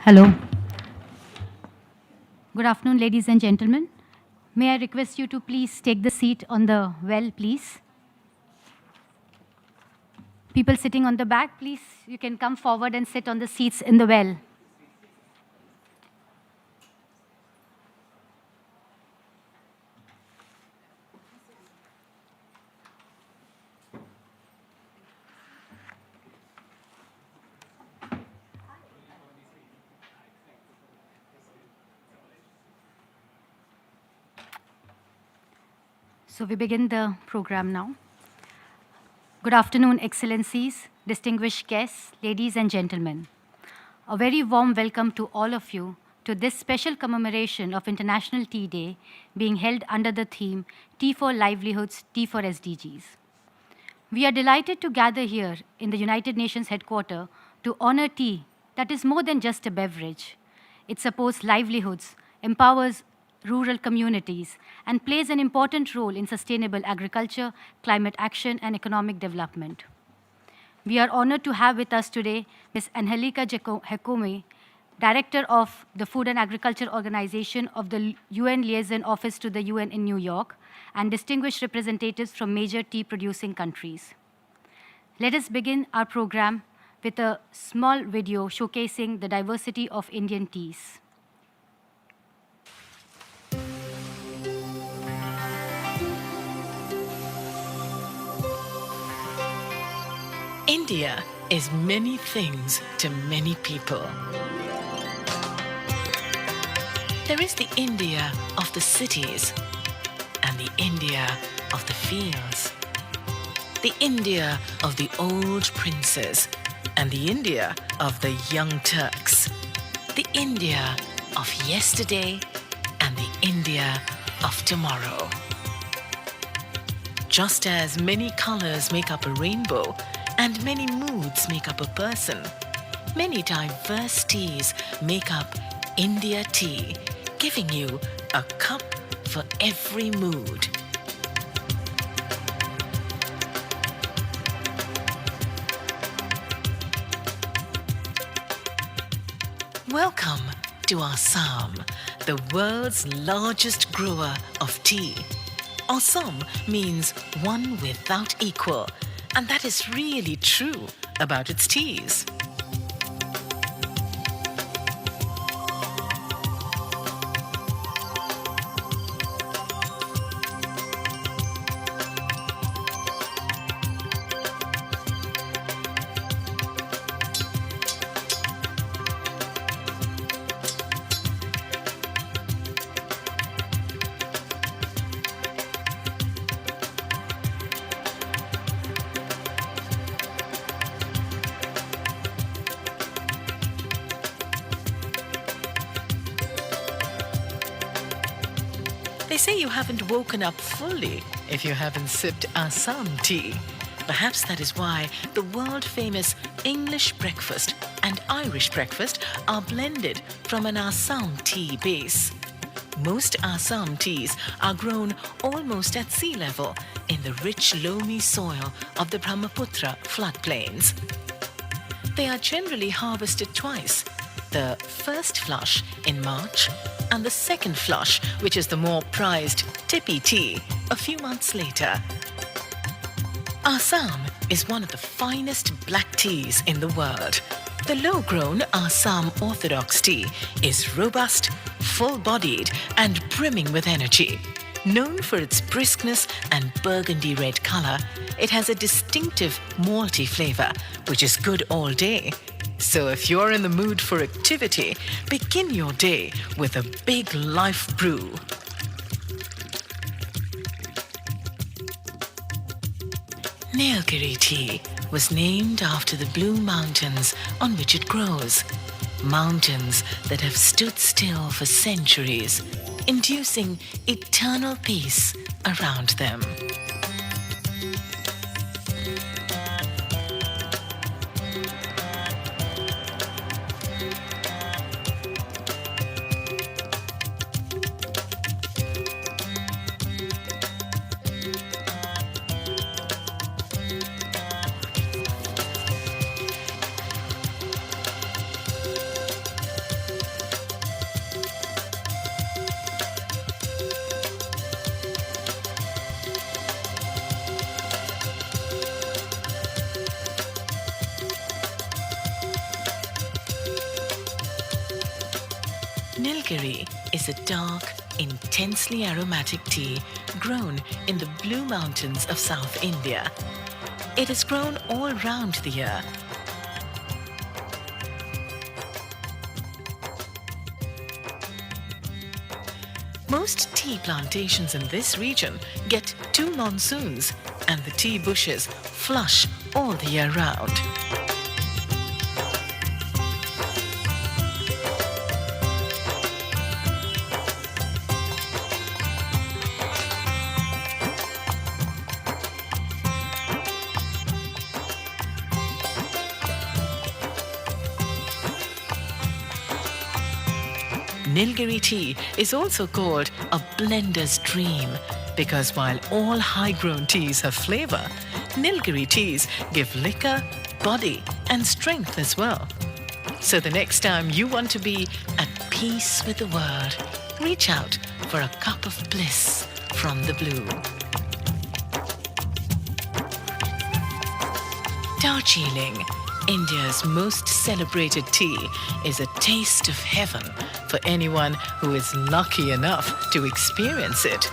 Hello. Good afternoon, ladies and gentlemen. May I request you to please take the seat on the well, please? People sitting on the back, please, you can come forward and sit on the seats in the well. So we begin the program now. Good afternoon, Excellencies, distinguished guests, ladies and gentlemen. A very warm welcome to all of you to this special commemoration of International Tea Day being held under the theme Tea for Livelihoods, Tea for SDGs. We are delighted to gather here in the United Nations headquarters to honor tea that is more than just a beverage. It supports livelihoods, empowers rural communities, and plays an important role in sustainable agriculture, climate action, and economic development. We are honored to have with us today Ms. Anhelica Hekome, Director of the Food and Agriculture Organization of the UN Liaison Office to the UN in New York, and distinguished representatives from major tea-producing countries. Let us begin our program with a small video showcasing the diversity of Indian teas. India is many things to many people. There is the India of the cities and the India of the fields. The India of the old princes and the India of the young Turks. The India of yesterday and the India of tomorrow. Just as many colors make up a rainbow, and many moods make up a person, many diverse teas make up India tea, giving you a cup for every mood. Welcome to Assam, the world's largest grower of tea. Assam means one without equal, and that is really true about its teas. They say you haven't woken up fully if you haven't sipped Assam tea. Perhaps that is why the world-famous English breakfast and Irish breakfast are blended from an Assam tea base. Most Assam teas are grown almost at sea level in the rich loamy soil of the Brahmaputra floodplains. They are generally harvested twice, the first flush in March and the second flush, which is the more prized tippy tea, a few months later. Assam is one of the finest black teas in the world. The low-grown Assam Orthodox tea is robust, full-bodied, and brimming with energy. Known for its briskness and burgundy red color, it has a distinctive malty flavor, which is good all day. So if you're in the mood for activity, begin your day with a big life brew. Nilgiri tea was named after the blue mountains on which it grows. Mountains that have stood still for centuries, inducing eternal peace around them. Nilgiri is a dark, intensely aromatic tea grown in the Blue Mountains of South India. It is grown all round the year. Most tea plantations in this region get 2 monsoons, and the tea bushes flush all the year round. Nilgiri tea is also called a blender's dream because while all high-grown teas have flavor, Nilgiri teas give liquor, body and strength as well. So the next time you want to be at peace with the world, reach out for a cup of bliss from the blue. Darjeeling, India's most celebrated tea, is a taste of heaven for anyone who is lucky enough to experience it.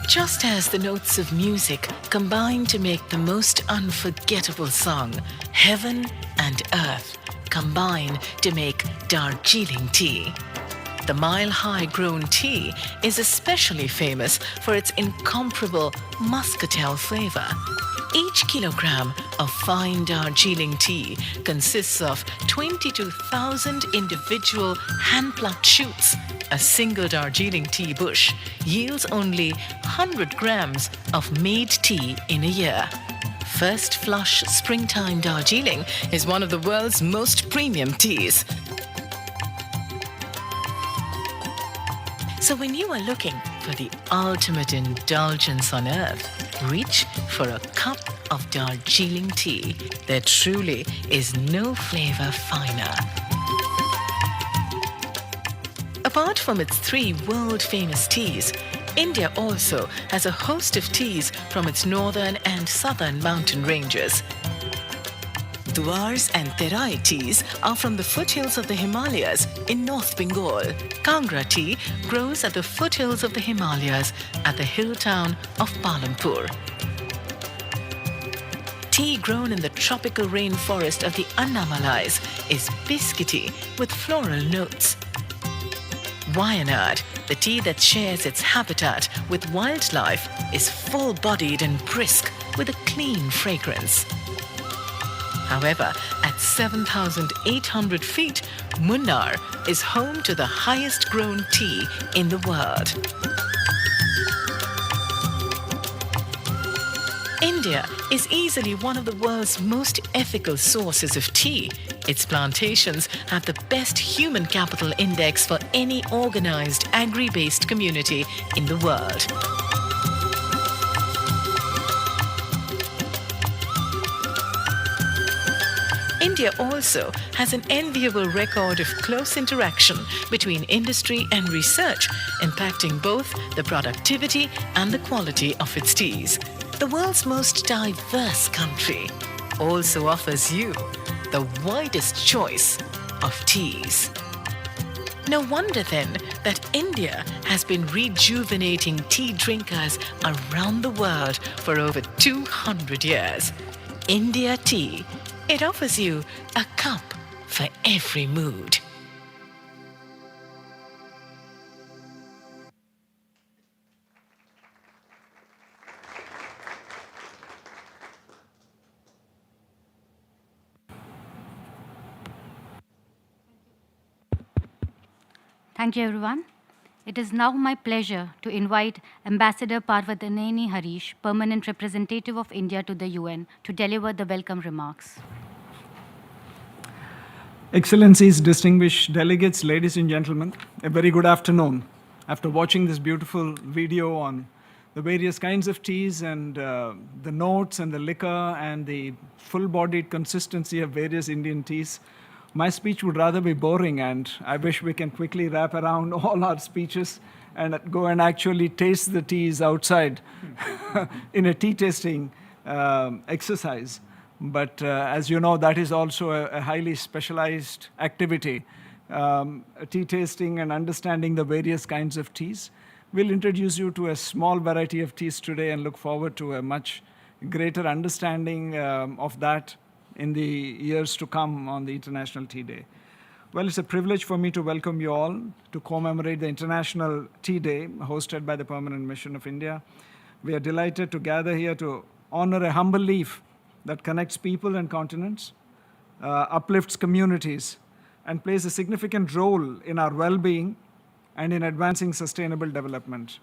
Just as the notes of music combine to make the most unforgettable song, heaven and earth combine to make Darjeeling tea. The mile-high grown tea is especially famous for its incomparable muscatel flavor. Each kilogram of fine Darjeeling tea consists of 22,000 individual hand-plucked shoots. A single Darjeeling tea bush yields only 100 grams of made tea in a year. First Flush Springtime Darjeeling is one of the world's most premium teas. So when you are looking for the ultimate indulgence on earth, reach for a cup of Darjeeling tea. There truly is no flavor finer. Apart from its 3 world-famous teas, India also has a host of teas from its northern and southern mountain ranges. Dwars and Terai teas are from the foothills of the Himalayas in North Bengal. Kangra tea grows at the foothills of the Himalayas at the hill town of Palampur. Tea grown in the tropical rainforest of the Annamalais is biscuity with floral notes. Wayanad, the tea that shares its habitat with wildlife, is full-bodied and brisk with a clean fragrance. However, at 7,800 feet, Munnar is home to the highest grown tea in the world. India is easily one of the world's most ethical sources of tea. Its plantations have the best human capital index for any organized agri-based community in the world. India also has an enviable record of close interaction between industry and research, impacting both the productivity and the quality of its teas. The world's most diverse country also offers you the widest choice of teas. No wonder then that India has been rejuvenating tea drinkers around the world for over 200 years. India Tea, it offers you a cup for every mood. Thank you, everyone. It is now my pleasure to invite Ambassador Parvathaneni Harish, Permanent Representative of India to the UN, to deliver the welcome remarks. Excellencies, distinguished delegates, ladies and gentlemen, a very good afternoon. After watching this beautiful video on the various kinds of teas and the notes and the liquor and the full-bodied consistency of various Indian teas, my speech would rather be boring, and I wish we can quickly wrap around all our speeches and go and actually taste the teas outside in a tea tasting exercise. But as you know, that is also a highly specialized activity, tea tasting and understanding the various kinds of teas. We'll introduce you to a small variety of teas today and look forward to a much greater understanding of that in the years to come on the International Tea Day. Well, it's a privilege for me to welcome you all to commemorate the International Tea Day hosted by the Permanent Mission of India. We are delighted to gather here to honor a humble leaf that connects people and continents, uplifts communities, and plays a significant role in our well-being and in advancing sustainable development.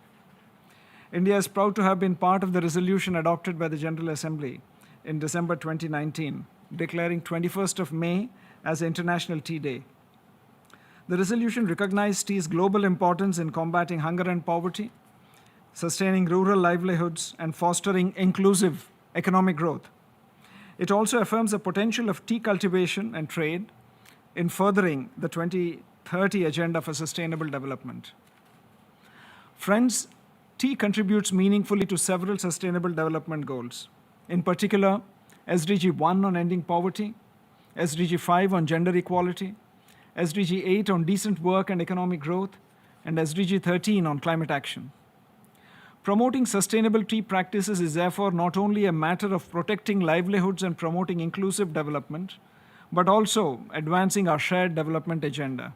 India is proud to have been part of the resolution adopted by the General Assembly in December 2019, declaring 21st of May as International Tea Day. The resolution recognized tea's global importance in combating hunger and poverty, sustaining rural livelihoods, and fostering inclusive economic growth. It also affirms the potential of tea cultivation and trade in furthering the 2030 Agenda for Sustainable Development. Friends, tea contributes meaningfully to several sustainable development goals. In particular, SDG 1 on ending poverty, SDG 5 on gender equality, SDG 8 on decent work and economic growth, and SDG 13 on climate action. Promoting sustainable tea practices is therefore not only a matter of protecting livelihoods and promoting inclusive development, but also advancing our shared development agenda.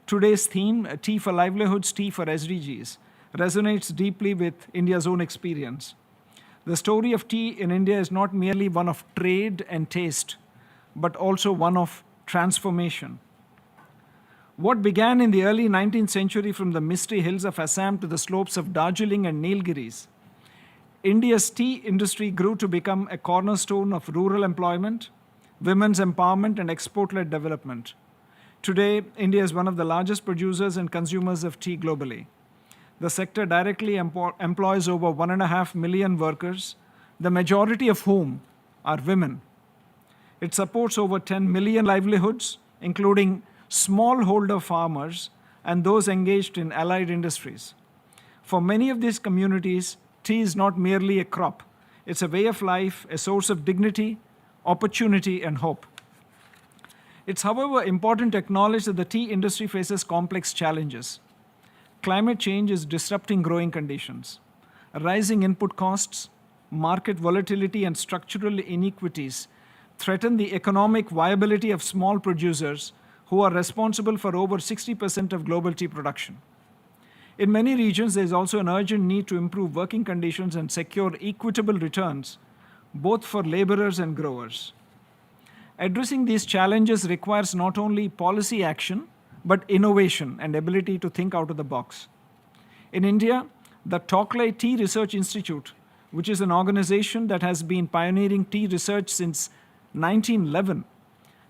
Today's theme, Tea for Livelihoods, Tea for SDGs, resonates deeply with India's own experience. The story of tea in India is not merely one of trade and taste, but also one of transformation. What began in the early 19th century from the misty hills of Assam to the slopes of Darjeeling and Nilgiris, India's tea industry grew to become a cornerstone of rural employment, women's empowerment, and export-led development. Today, India is one of the largest producers and consumers of tea globally. The sector directly employs over 1.5 million workers, the majority of whom are women. It supports over 10 million livelihoods, including smallholder farmers and those engaged in allied industries. For many of these communities, tea is not merely a crop. It's a way of life, a source of dignity, opportunity, and hope. It's, however, important to acknowledge that the tea industry faces complex challenges. Climate change is disrupting growing conditions. Rising input costs, market volatility, and structural inequities threaten the economic viability of small producers who are responsible for over 60% of global tea production. In many regions, there is also an urgent need to improve working conditions and secure equitable returns, both for laborers and growers. Addressing these challenges requires not only policy action, but innovation and ability to think out of the box. In India, the Toklai Tea Research Institute, which is an organization that has been pioneering tea research since 1911,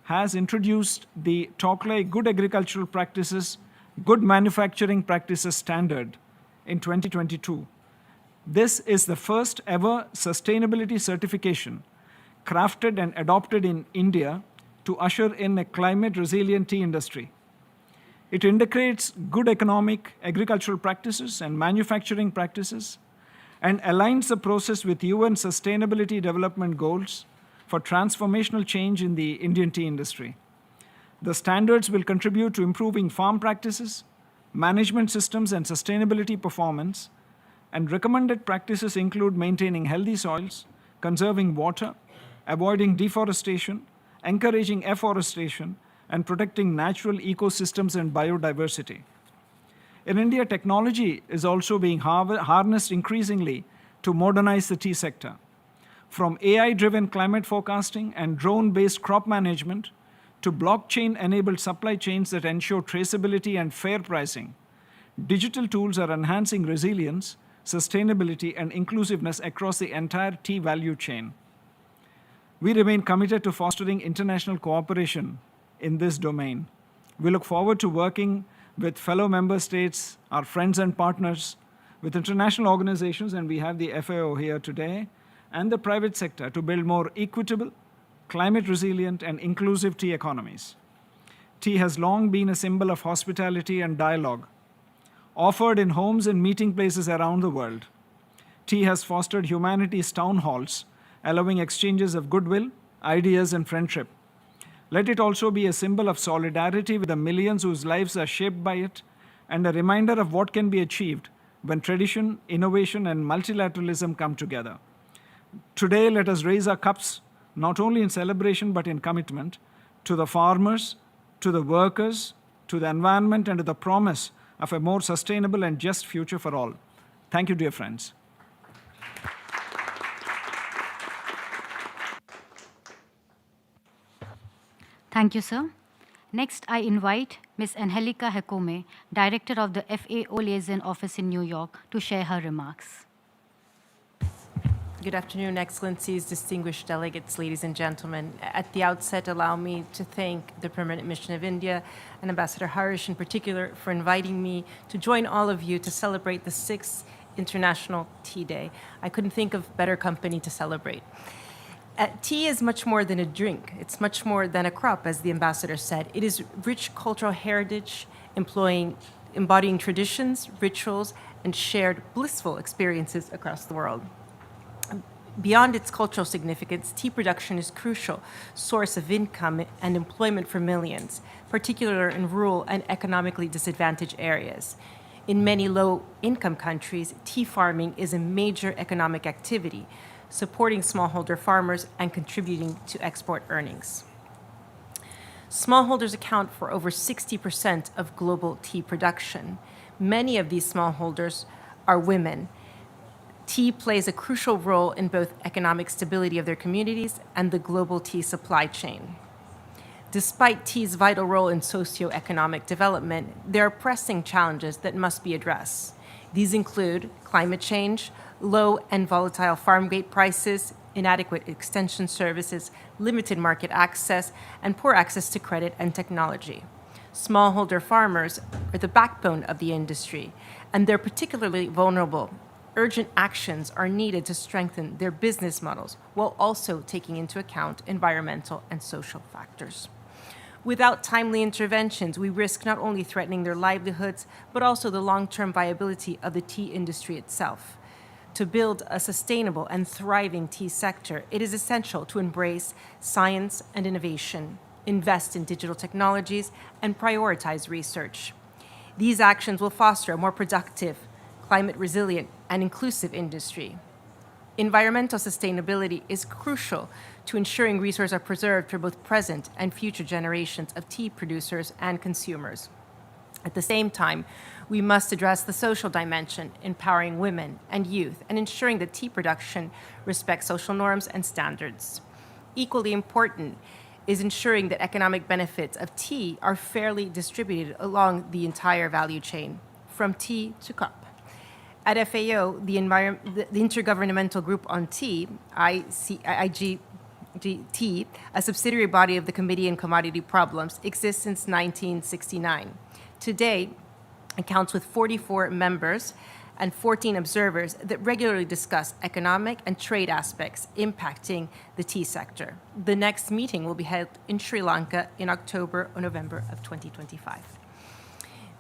has introduced the Toklai Good Agricultural Practices, Good Manufacturing Practices Standard in 2022. This is the first ever sustainability certification crafted and adopted in India to usher in a climate-resilient tea industry. It integrates good economic, agricultural practices and manufacturing practices and aligns the process with UN Sustainability Development Goals for transformational change in the Indian tea industry. The standards will contribute to improving farm practices, management systems, and sustainability performance, and recommended practices include maintaining healthy soils, conserving water, avoiding deforestation, encouraging afforestation, and protecting natural ecosystems and biodiversity. In India, technology is also being harnessed increasingly to modernize the tea sector. From AI-driven climate forecasting and drone-based crop management to blockchain-enabled supply chains that ensure traceability and fair pricing, digital tools are enhancing resilience, sustainability, and inclusiveness across the entire tea value chain. We remain committed to fostering international cooperation in this domain. We look forward to working with fellow member states, our friends and partners, with international organizations, and we have the FAO here today, and the private sector to build more equitable, climate resilient, and inclusive tea economies. Tea has long been a symbol of hospitality and dialogue, offered in homes and meeting places around the world. Tea has fostered humanity's town halls, allowing exchanges of goodwill, ideas, and friendship. Let it also be a symbol of solidarity with the millions whose lives are shaped by it, and a reminder of what can be achieved when tradition, innovation, and multilateralism come together. Today, let us raise our cups, not only in celebration but in commitment, to the farmers, to the workers, to the environment, and to the promise of a more sustainable and just future for all. Thank you, dear friends. Thank you, sir. Next, I invite Ms. Anhelica Hekome, Director of the FAO Liaison Office in New York, to share her remarks. Good afternoon, Excellencies, distinguished delegates, ladies and gentlemen. At the outset, allow me to thank the Permanent Mission of India and Ambassador Harish in particular for inviting me to join all of you to celebrate the 6th International Tea Day. I couldn't think of better company to celebrate. Tea is much more than a drink. It's much more than a crop, as the ambassador said. It is rich cultural heritage, embodying traditions, rituals, and shared blissful experiences across the world. Beyond its cultural significance, tea production is a crucial source of income and employment for millions, particularly in rural and economically disadvantaged areas. In many low-income countries, tea farming is a major economic activity, supporting smallholder farmers and contributing to export earnings. Smallholders account for over 60% of global tea production. Many of these smallholders are women. Tea plays a crucial role in both economic stability of their communities and the global tea supply chain. Despite tea's vital role in socioeconomic development, there are pressing challenges that must be addressed. These include climate change, low and volatile farm gate prices, inadequate extension services, limited market access, and poor access to credit and technology. Smallholder farmers are the backbone of the industry, and they're particularly vulnerable. Urgent actions are needed to strengthen their business models while also taking into account environmental and social factors. Without timely interventions, we risk not only threatening their livelihoods, but also the long-term viability of the tea industry itself. To build a sustainable and thriving tea sector, it is essential to embrace science and innovation, invest in digital technologies, and prioritize research. These actions will foster a more productive, climate resilient, and inclusive industry. Environmental sustainability is crucial to ensuring resources are preserved for both present and future generations of tea producers and consumers. At the same time, we must address the social dimension, empowering women and youth, and ensuring that tea production respects social norms and standards. Equally important is ensuring that economic benefits of tea are fairly distributed along the entire value chain, from tea to cup. At FAO, the Intergovernmental Group on Tea, IGT, a subsidiary body of the Committee on Commodity Problems, exists since 1969. Today, it counts with 44 members and 14 observers that regularly discuss economic and trade aspects impacting the tea sector. The next meeting will be held in Sri Lanka in October or November of 2025.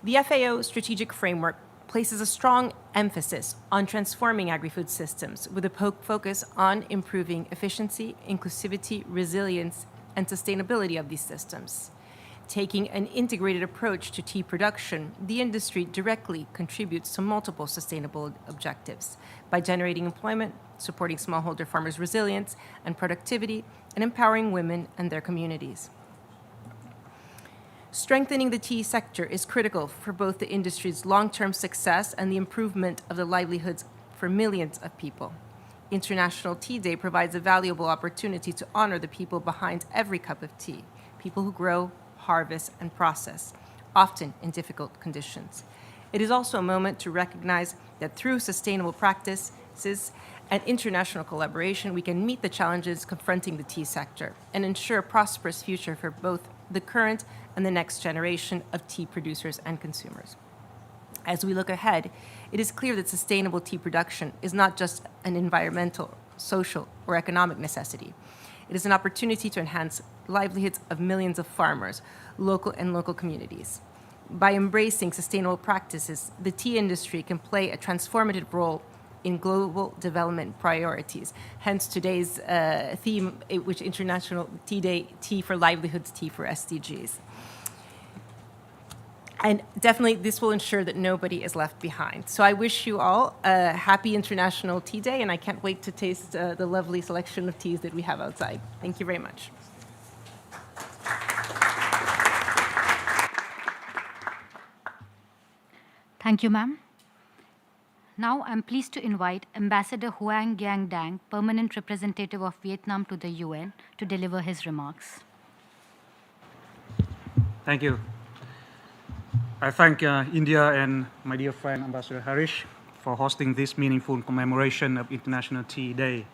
The FAO strategic framework places a strong emphasis on transforming agri-food systems with a focus on improving efficiency, inclusivity, resilience, and sustainability of these systems. Taking an integrated approach to tea production, the industry directly contributes to multiple sustainable objectives by generating employment, supporting smallholder farmers' resilience and productivity, and empowering women and their communities. Strengthening the tea sector is critical for both the industry's long-term success and the improvement of the livelihoods for millions of people. International Tea Day provides a valuable opportunity to honor the people behind every cup of tea, people who grow, harvest, and process, often in difficult conditions. It is also a moment to recognize that through sustainable practices and international collaboration, we can meet the challenges confronting the tea sector and ensure a prosperous future for both the current and the next generation of tea producers and consumers. As we look ahead, it is clear that sustainable tea production is not just an environmental, social, or economic necessity. It is an opportunity to enhance livelihoods of millions of farmers, local and local communities. By embracing sustainable practices, the tea industry can play a transformative role in global development priorities. Hence today's theme, which International Tea Day, Tea for Livelihoods, Tea for SDGs. And definitely this will ensure that nobody is left behind. So I wish you all a happy International Tea Day, and I can't wait to taste the lovely selection of teas that we have outside. Thank you very much. Thank you, ma'am. Now I'm pleased to invite Ambassador Hoang Giang Dang, Permanent Representative of Vietnam to the UN, to deliver his remarks. Thank you. I thank India and my dear friend Ambassador Harish for hosting this meaningful commemoration of International Tea Day,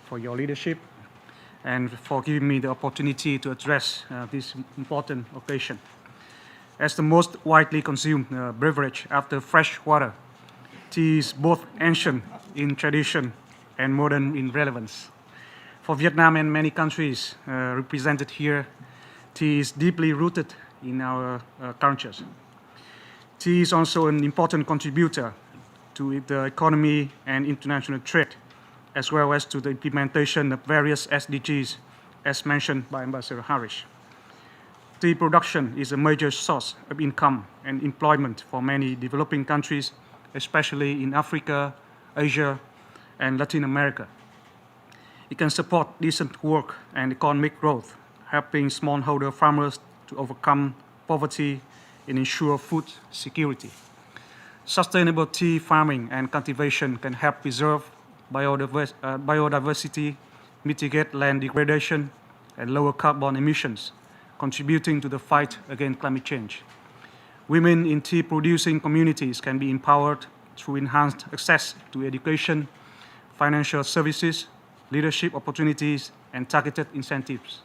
for your leadership, and for giving me the opportunity to address this important occasion. As the most widely consumed beverage after fresh water, tea is both ancient in tradition and modern in relevance. For Vietnam and many countries represented here, tea is deeply rooted in our cultures. Tea is also an important contributor to the economy and international trade, as well as to the implementation of various SDGs, as mentioned by Ambassador Harish. Tea production is a major source of income and employment for many developing countries, especially in Africa, Asia, and Latin America. It can support decent work and economic growth, helping smallholder farmers to overcome poverty and ensure food security. Sustainable tea farming and cultivation can help preserve biodiversity, mitigate land degradation, and lower carbon emissions, contributing to the fight against climate change. Women in tea-producing communities can be empowered through enhanced access to education, financial services, leadership opportunities, and targeted incentives.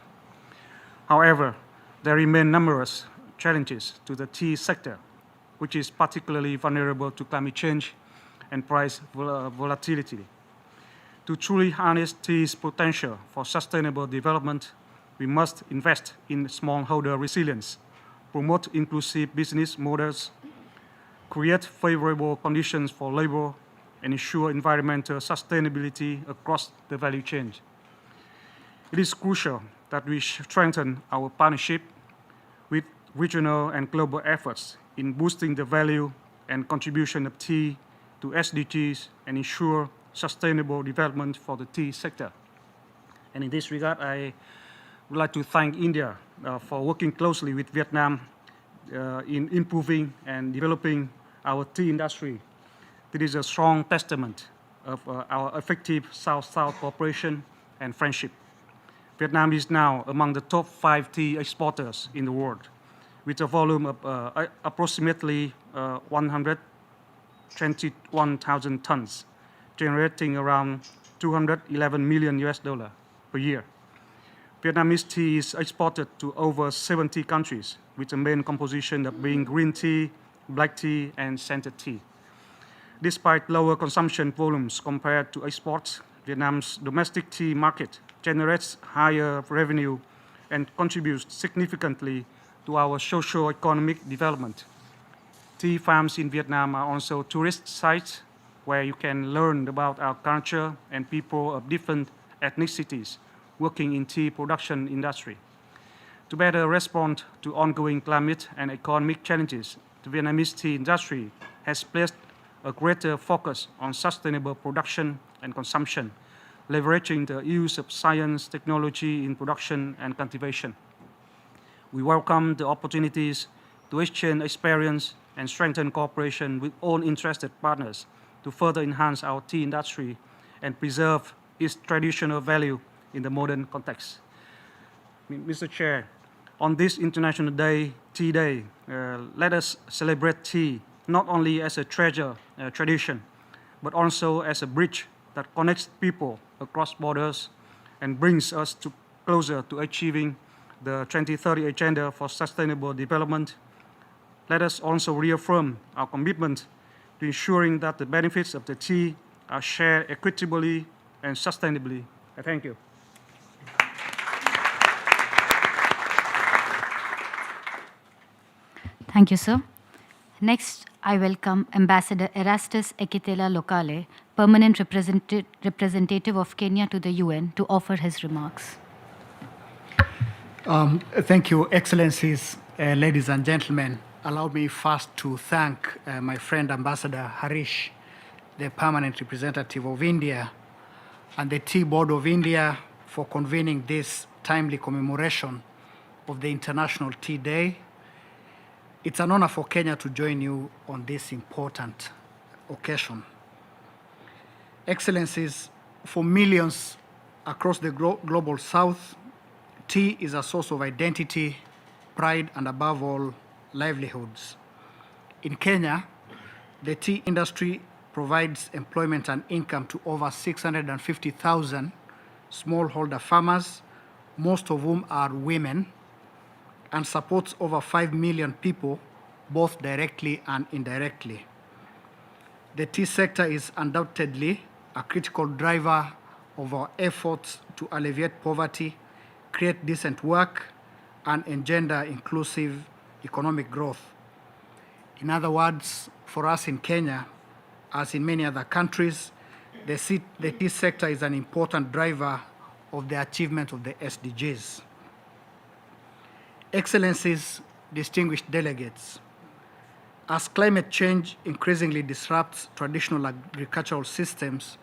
However, there remain numerous challenges to the tea sector, which is particularly vulnerable to climate change and price volatility. To truly harness tea's potential for sustainable development, we must invest in smallholder resilience, promote inclusive business models, create favorable conditions for labor, and ensure environmental sustainability across the value chain. It is crucial that we strengthen our partnership with regional and global efforts in boosting the value and contribution of tea to SDGs and ensure sustainable development for the tea sector. And in this regard, I would like to thank India for working closely with Vietnam in improving and developing our tea industry. It is a strong testament of our effective South-South cooperation and friendship. Vietnam is now among the top 5 tea exporters in the world, with a volume of approximately 121,000 tons, generating around $211 million per year. Vietnamese tea is exported to over 70 countries, with the main composition of being green tea, black tea, and scented tea. Despite lower consumption volumes compared to exports, Vietnam's domestic tea market generates higher revenue and contributes significantly to our socio-economic development. Tea farms in Vietnam are also tourist sites where you can learn about our culture and people of different ethnicities working in tea production industry. To better respond to ongoing climate and economic challenges, the Vietnamese tea industry has placed a greater focus on sustainable production and consumption, leveraging the use of science, technology in production and cultivation. We welcome the opportunities to exchange experience and strengthen cooperation with all interested partners to further enhance our tea industry and preserve its traditional value in the modern context. Mr. Chair, on this International Tea Day, let us celebrate tea not only as a tradition, but also as a bridge that connects people across borders and brings us closer to achieving the 2030 Agenda for Sustainable Development. let us also reaffirm our commitment to ensuring that the benefits of the tea are shared equitably and sustainably. I thank you. Thank you, sir. Next, I welcome Ambassador Erastus Ekitela Lokale, Permanent Representative of Kenya to the UN, to offer his remarks. Thank you, Excellencies, ladies and gentlemen. Allow me first to thank my friend Ambassador Harish, the Permanent Representative of India, and the Tea Board of India for convening this timely commemoration of the International Tea Day. It's an honor for Kenya to join you on this important occasion. Excellencies, for millions across the global South, tea is a source of identity, pride, and above all, livelihoods. In Kenya, the tea industry provides employment and income to over 650,000 smallholder farmers, most of whom are women, and supports over 5 million people, both directly and indirectly. The tea sector is undoubtedly a critical driver of our efforts to alleviate poverty, create decent work, and engender inclusive economic growth. In other words, for us in Kenya, as in many other countries, the tea sector is an important driver of the achievement of the SDGs. Excellencies, distinguished delegates, as climate change increasingly disrupts traditional agricultural systems,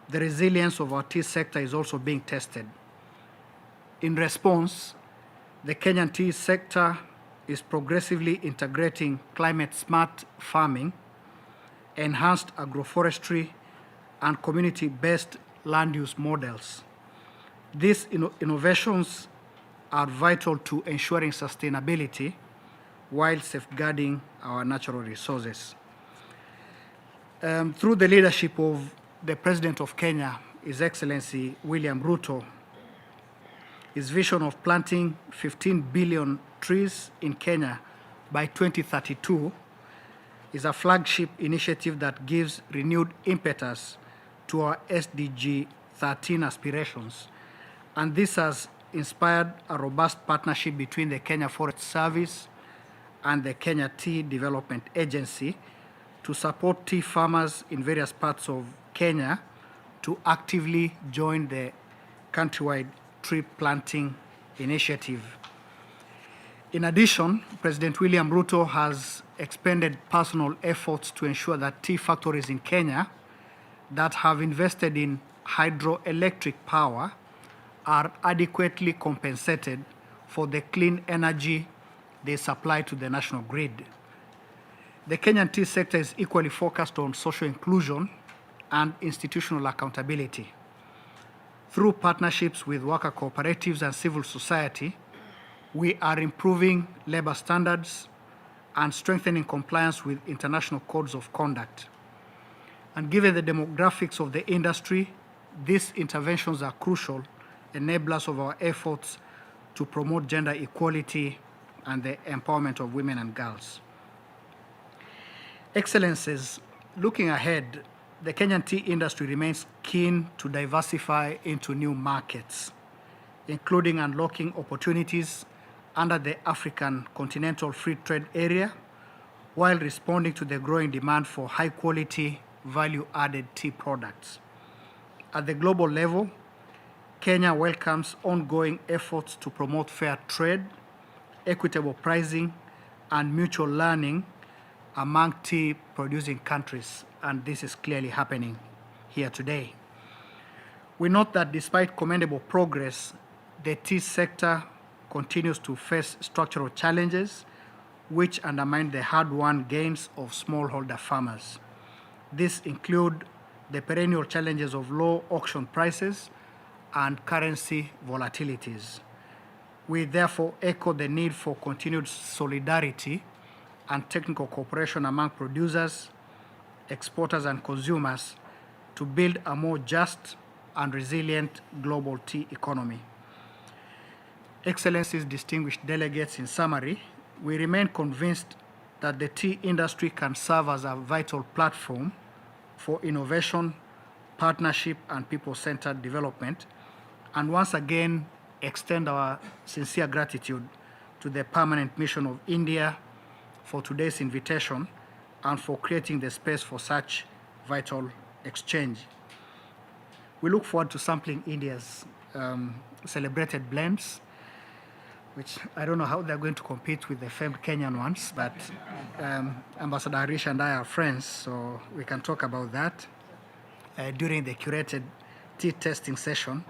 the resilience of our tea sector is also being tested. In response, the Kenyan tea sector is progressively integrating climate-smart farming, enhanced agroforestry, and community-based land use models. These innovations are vital to ensuring sustainability while safeguarding our natural resources. Through the leadership of the President of Kenya, His Excellency William Ruto, his vision of planting 15 billion trees in Kenya by 2032 is a flagship initiative that gives renewed impetus to our SDG 13 aspirations. And this has inspired a robust partnership between the Kenya Forest Service and the Kenya Tea Development Agency to support tea farmers in various parts of Kenya to actively join the countrywide tree planting initiative. In addition, President William Ruto has expended personal efforts to ensure that tea factories in Kenya that have invested in hydroelectric power are adequately compensated for the clean energy they supply to the national grid. The Kenyan tea sector is equally focused on social inclusion and institutional accountability. Through partnerships with worker cooperatives and civil society, we are improving labor standards and strengthening compliance with international codes of conduct. And given the demographics of the industry, these interventions are crucial enablers of our efforts to promote gender equality and the empowerment of women and girls. Excellencies, looking ahead, the Kenyan tea industry remains keen to diversify into new markets, including unlocking opportunities under the African Continental Free Trade Area, while responding to the growing demand for high-quality, value-added tea products. At the global level, Kenya welcomes ongoing efforts to promote fair trade, equitable pricing, and mutual learning among tea-producing countries, and this is clearly happening here today. We note that despite commendable progress, the tea sector continues to face structural challenges which undermine the hard-won gains of smallholder farmers. These include the perennial challenges of low auction prices and currency volatilities. We therefore echo the need for continued solidarity and technical cooperation among producers, exporters, and consumers to build a more just and resilient global tea economy. Excellencies, distinguished delegates, in summary, we remain convinced that the tea industry can serve as a vital platform for innovation, partnership, and people-centered development, and once again extend our sincere gratitude to the permanent mission of India for today's invitation and for creating the space for such vital exchange. We look forward to sampling India's celebrated blends, which I don't know how they're going to compete with the famed Kenyan ones, but Ambassador Harish and I are friends, so we can talk about that during the curated tea testing session.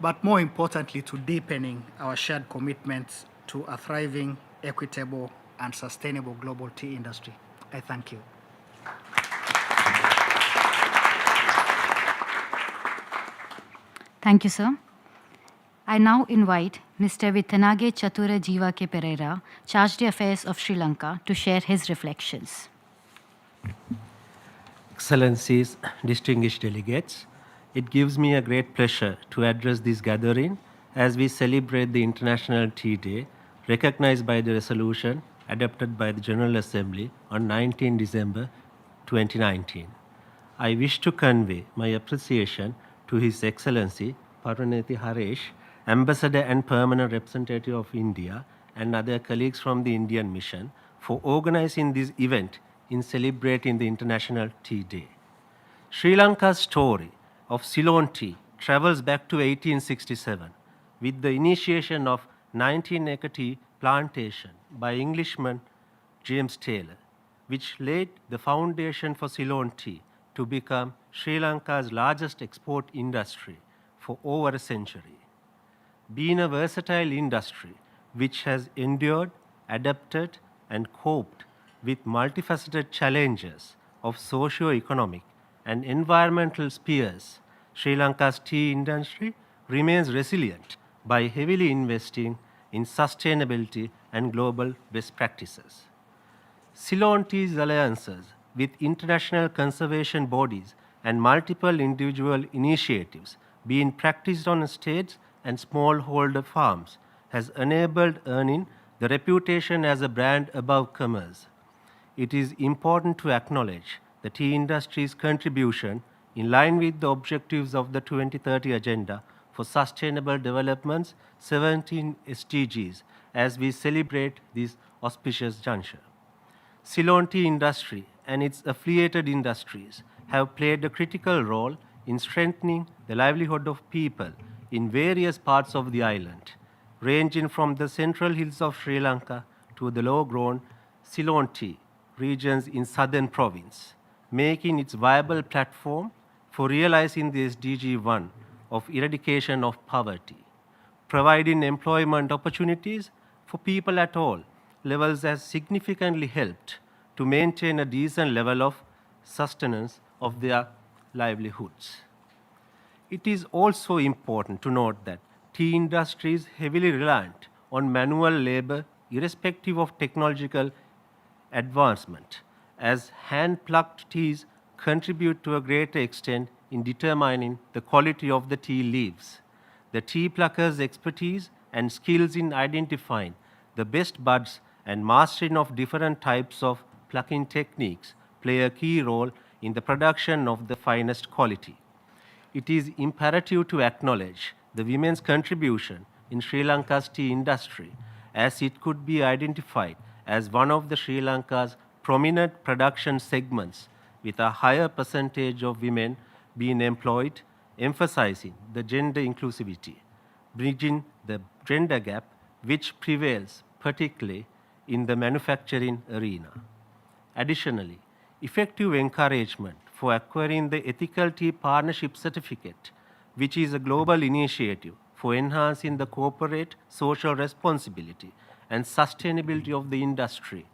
But more importantly, to deepening our shared commitment to a thriving, equitable, and sustainable global tea industry. I thank you. Thank you, sir. I now invite Mr. Vithanage Chatura Jivake Pereira, Chargé d'Affaires of Sri Lanka, to share his reflections. Excellencies, distinguished delegates, it gives me a great pleasure to address this gathering as we celebrate the International Tea Day, recognized by the resolution adopted by the General Assembly on 19 December 2019. I wish to convey my appreciation to His Excellency Paraneti Harish, Ambassador and Permanent Representative of India, and other colleagues from the Indian Mission for organizing this event in celebrating the International Tea Day. Sri Lanka's story of Ceylon tea travels back to 1867 with the initiation of 19-acre tea plantation by Englishman James Taylor, which laid the foundation for Ceylon tea to become Sri Lanka's largest export industry for over a century. Being a versatile industry which has endured, adapted, and coped with multifaceted challenges of socio-economic and environmental spheres, Sri Lanka's tea industry remains resilient by heavily investing in sustainability and global best practices. Ceylon Tea's alliances with international conservation bodies and multiple individual initiatives being practiced on estates and smallholder farms has enabled earning the reputation as a brand above commerce. It is important to acknowledge the tea industry's contribution in line with the objectives of the 2030 Agenda for Sustainable Development's 17 SDGs as we celebrate this auspicious juncture. Ceylon tea industry and its affiliated industries have played a critical role in strengthening the livelihood of people in various parts of the island, ranging from the central hills of Sri Lanka to the low-grown Ceylon tea regions in southern province, making its viable platform for realizing the SDG 1 of eradication of poverty, providing employment opportunities for people at all levels has significantly helped to maintain a decent level of sustenance of their livelihoods. It is also important to note that tea industry is heavily reliant on manual labor irrespective of technological advancement, as hand-plucked teas contribute to a greater extent in determining the quality of the tea leaves. The tea plucker's expertise and skills in identifying the best buds and mastering of different types of plucking techniques play a key role in the production of the finest quality. It is imperative to acknowledge the women's contribution in Sri Lanka's tea industry, as it could be identified as one of the Sri Lanka's prominent production segments with a higher percentage of women being employed, emphasizing the gender inclusivity, bridging the gender gap which prevails particularly in the manufacturing arena. Additionally, effective encouragement for acquiring the Ethical Tea Partnership Certificate, which is a global initiative for enhancing the corporate social responsibility and sustainability of the industry,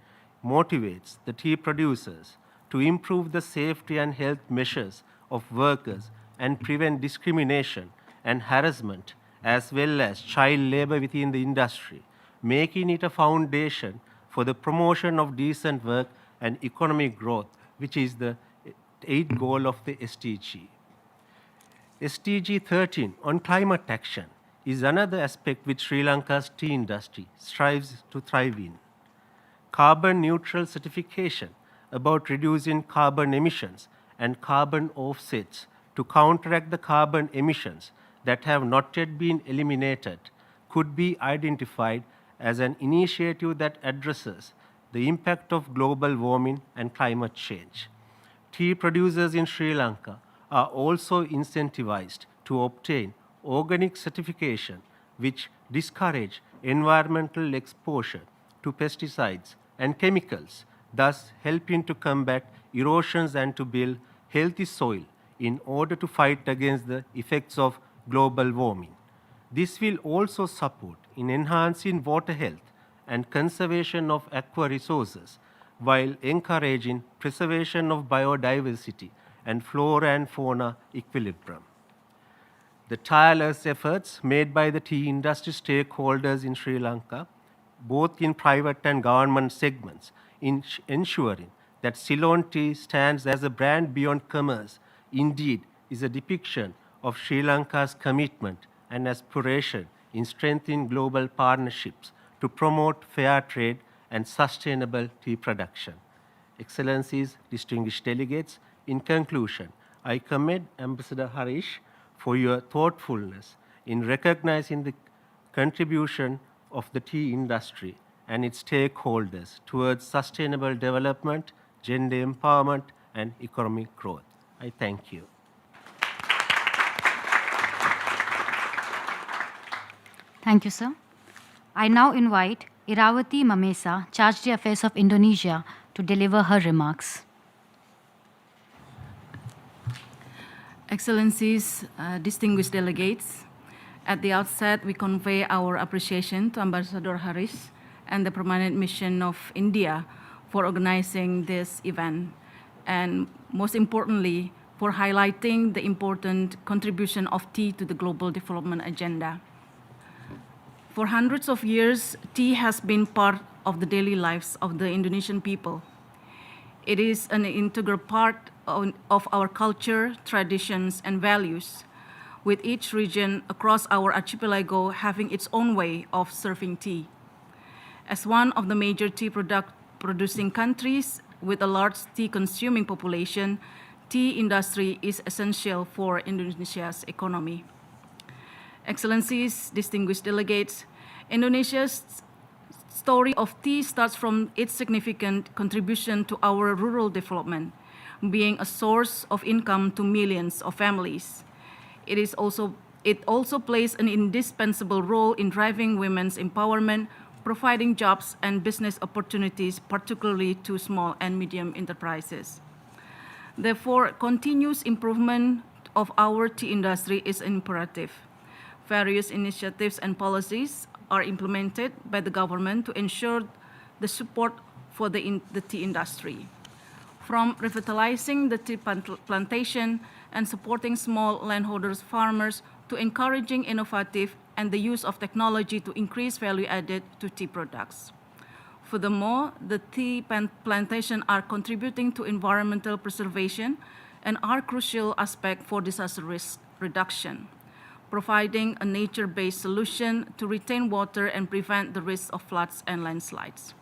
motivates the tea producers to improve the safety and health measures of workers and prevent discrimination and harassment as well as child labor within the industry, making it a foundation for the promotion of decent work and economic growth, which is the eighth goal of the SDG. SDG 13 on climate action is another aspect which Sri Lanka's tea industry strives to thrive in. carbon neutral certification about reducing carbon emissions and carbon offsets to counteract the carbon emissions that have not yet been eliminated could be identified as an initiative that addresses the impact of global warming and climate change. Tea producers in Sri Lanka are also incentivized to obtain organic certification, which discourage environmental exposure to pesticides and chemicals, thus helping to combat erosions and to build healthy soil in order to fight against the effects of global warming. This will also support in enhancing water health and conservation of aqua resources while encouraging preservation of biodiversity and flora and fauna equilibrium. The tireless efforts made by the tea industry stakeholders in Sri Lanka, both in private and government segments, in ensuring that Ceylon tea stands as a brand beyond commerce, indeed is a depiction of Sri Lanka's commitment and aspiration in strengthening global partnerships to promote fair trade and sustainable tea production. Excellencies, distinguished delegates, in conclusion, I commend Ambassador Harish for your thoughtfulness in recognizing the contribution of the tea industry and its stakeholders towards sustainable development, gender empowerment, and economic growth. I thank you. Thank you, sir. I now invite Irawati Mamesa, Charge d'Affaires of Indonesia, to deliver her remarks. Excellencies, distinguished delegates, at the outset, we convey our appreciation to Ambassador Harish and the Permanent Mission of India for organizing this event, and most importantly, for highlighting the important contribution of tea to the global development agenda. For hundreds of years, tea has been part of the daily lives of the Indonesian people. It is an integral part of our culture, traditions, and values, with each region across our archipelago having its own way of serving tea. As one of the major tea producing countries with a large tea-consuming population, tea industry is essential for Indonesia's economy. Excellencies, distinguished delegates, Indonesia's story of tea starts from its significant contribution to our rural development, being a source of income to millions of families. It also plays an indispensable role in driving women's empowerment, providing jobs and business opportunities, particularly to small and medium enterprises. Therefore, continuous improvement of our tea industry is imperative. Various initiatives and policies are implemented by the government to ensure the support for the tea industry. From revitalizing the tea plantation and supporting small landholders, farmers, to encouraging innovative and the use of technology to increase value added to tea products. Furthermore, the tea plantation are contributing to environmental preservation and are crucial aspect for disaster risk reduction, providing a nature-based solution to retain water and prevent the risk of floods and landslides.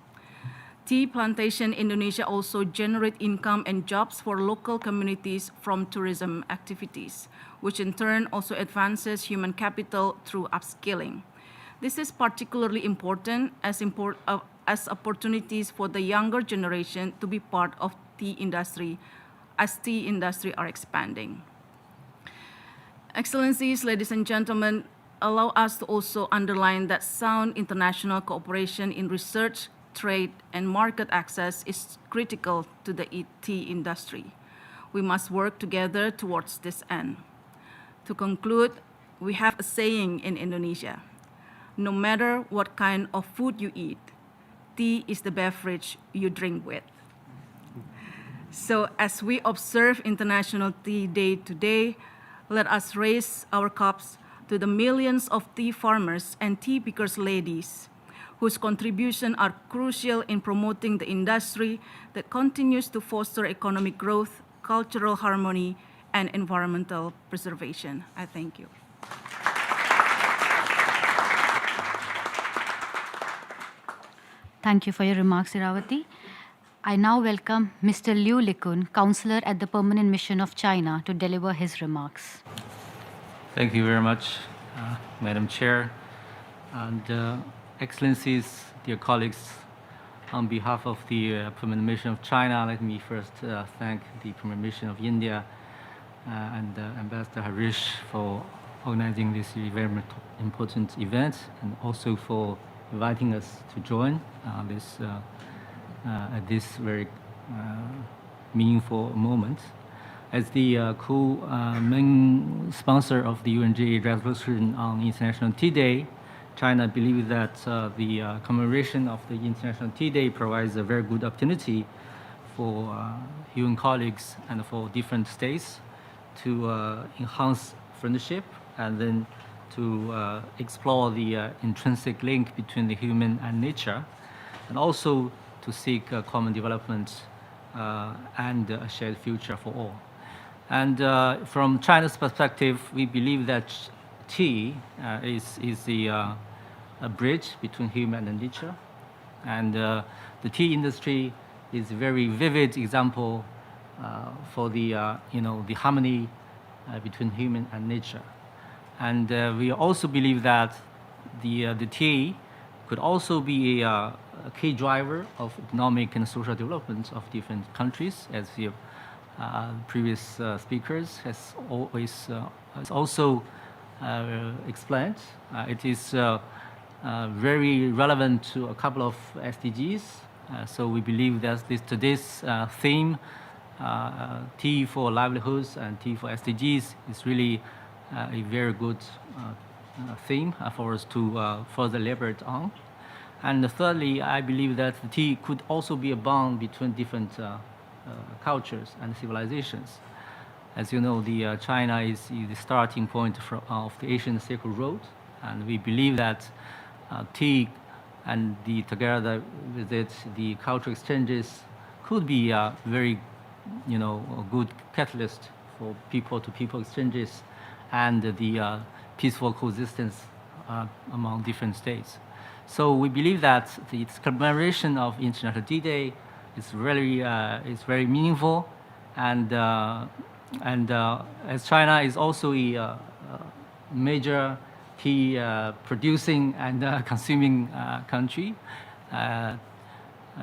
Tea plantation in Indonesia also generate income and jobs for local communities from tourism activities, which in turn also advances human capital through upskilling. This is particularly important as opportunities for the younger generation to be part of tea industry as tea industry are expanding. Excellencies, ladies and gentlemen, allow us to also underline that sound international cooperation in research, trade, and market access is critical to the tea industry. We must work together towards this end. To conclude, we have a saying in Indonesia: no matter what kind of food you eat, tea is the beverage you drink with. So as we observe International Tea Day today, let us raise our cups to the millions of tea farmers and tea pickers ladies whose contributions are crucial in promoting the industry that continues to foster economic growth, cultural harmony, and environmental preservation. I thank you. Thank you for your remarks, Iravati. I now welcome Mr. Liu Likun, Counselor at the Permanent Mission of China, to deliver his remarks. Thank you very much, Madam Chair. And Excellencies, dear colleagues, on behalf of the Permanent Mission of China, let me first thank the Permanent Mission of India and Ambassador Harish for organizing this very important event, and also for inviting us to join at this very meaningful moment. As the main sponsor of the UNGA resolution on International Tea Day, China believes that the commemoration of the International Tea Day provides a very good opportunity for UN colleagues and for different states to enhance friendship and then to explore the intrinsic link between the human and nature, and also to seek common development and a shared future for all. And from China's perspective, we believe that tea is a bridge between human and nature. And the tea industry is a very vivid example for the harmony between human and nature. And we also believe that the tea could also be a key driver of economic and social development of different countries, as the previous speakers has also explained. It is very relevant to a couple of SDGs. So we believe that today's theme, tea for livelihoods and tea for SDGs, is really a very good theme for us to further elaborate on. And thirdly, I believe that the tea could also be a bond between different cultures and civilizations. As you know, China is the starting point of the Asian Silk Road, and we believe that tea and together with it, the cultural exchanges could be a very, a good catalyst for people-to-people exchanges and the peaceful coexistence among different states. So we believe that the commemoration of International Tea Day is really is very meaningful, and as China is also a major tea producing and consuming country,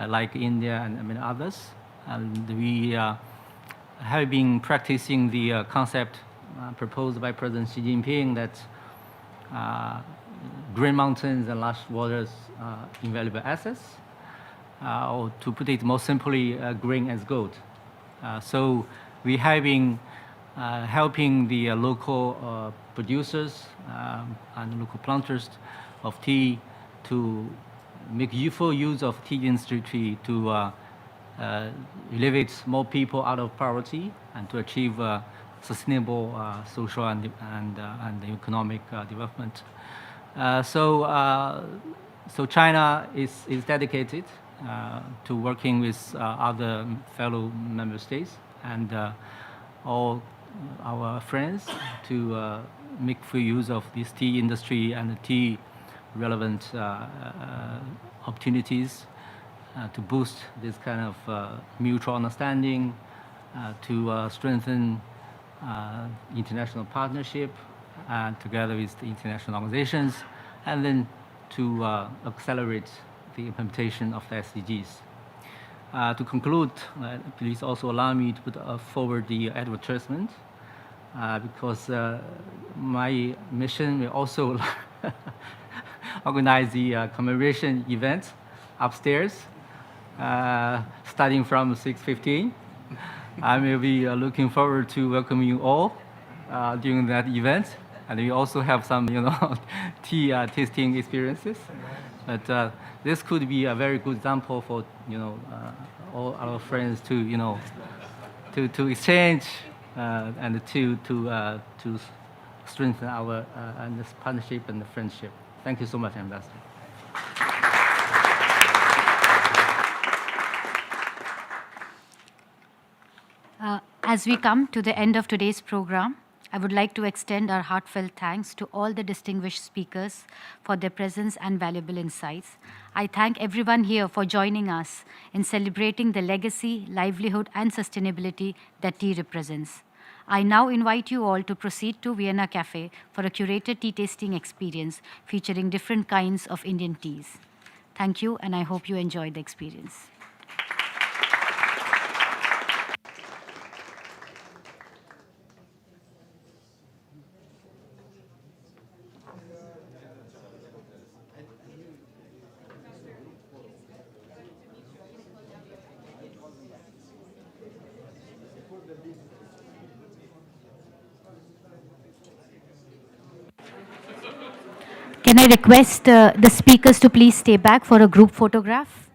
like India and many others, and we have been practicing the concept proposed by President Xi Jinping that green mountains and lush waters are invaluable assets, or to put it more simply, green as gold. So we have been helping the local producers and local planters of tea to make full use of tea industry to elevate more people out of poverty and to achieve sustainable social and economic development. So China is dedicated to working with other fellow member states and all our friends to make full use of this tea industry and the tea relevant opportunities to boost this kind of mutual understanding, to strengthen international partnership together with the international organizations, and then to accelerate the implementation of the SDGs. To conclude, please also allow me to put forward the advertisement, because my mission will also organize the commemoration event upstairs, starting from 6:15. I will be looking forward to welcoming you all during that event, and we also have some, tea tasting experiences. But this could be a very good example for, all our friends to, to exchange and to strengthen our this partnership and the friendship. Thank you so much, Ambassador. As we come to the end of today's program, I would like to extend our heartfelt thanks to all the distinguished speakers for their presence and valuable insights. I thank everyone here for joining us in celebrating the legacy, livelihood, and sustainability that tea represents. I now invite you all to proceed to Vienna Cafe for a curated tea tasting experience featuring different kinds of Indian teas. Thank you, and I hope you enjoyed the experience. Can I request the speakers to please stay back for a group photograph?